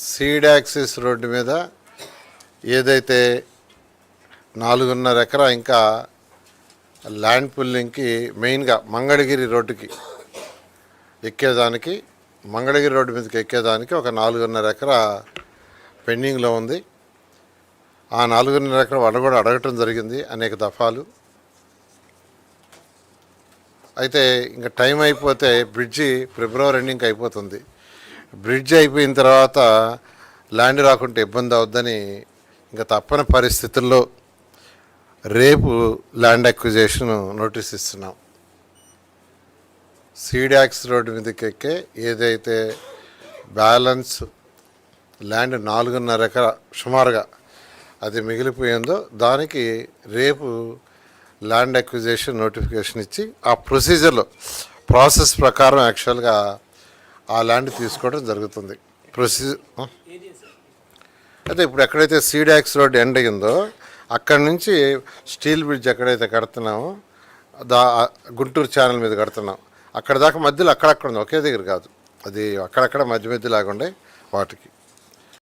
Seed axis road మీద ఏదైతే 4.5 ఎకరా ఇంకా ల్యాండ్ పుల్లింగ్కి మెయిన్గా మంగళగిరి రోడ్డుకి ఎక్కేదానికి, మంగళగిరి రోడ్డు మీదకి ఎక్కేదానికి ఒక 4.5 ఎకరా పెండింగ్లో ఉంది. ఆ 4.5 ఎకరా వాళ్ళు కూడా అడగటం జరిగింది అనేక దఫాలు. అయితే ఇంకా టైం అయిపోతే బ్రిడ్జి ఫిబ్రవరి ఎండింగ్కి అయిపోతుంది. బ్రిడ్జ్ అయిపోయిన తర్వాత ల్యాండ్ రాకుంటే ఇబ్బంది అవుద్దని ఇంకా తప్పని పరిస్థితుల్లో రేపు ల్యాండ్ అక్విజిషన్ నోటీస్ ఇస్తున్నాం. సీడాక్స్ రోడ్డు మీదకి ఎక్కే ఏదైతే బ్యాలెన్స్ ల్యాండ్ 4.5 ఎకరా సుమారుగా అది మిగిలిపోయిందో దానికి రేపు ల్యాండ్ అక్విజిషన్ నోటిఫికేషన్ ఇచ్చి ఆ ప్రాసెస్ ప్రకారం యాక్చువల్గా ఆ ల్యాండ్ తీసుకోవడం జరుగుతుంది. అయితే ఇప్పుడు ఎక్కడైతే సీడాక్స్ రోడ్ ఎండ్ అయ్యిందో అక్కడి నుంచి స్టీల్ బ్రిడ్జ్ ఎక్కడైతే కడుతున్నామో గుంటూరు ఛానల్ మీద కడుతున్నాం, అక్కడ దాకా మధ్యలో అక్కడక్కడ ఉంది, ఒకే దగ్గర కాదు, అది అక్కడక్కడ మధ్య లాగా ఉండే వాటికి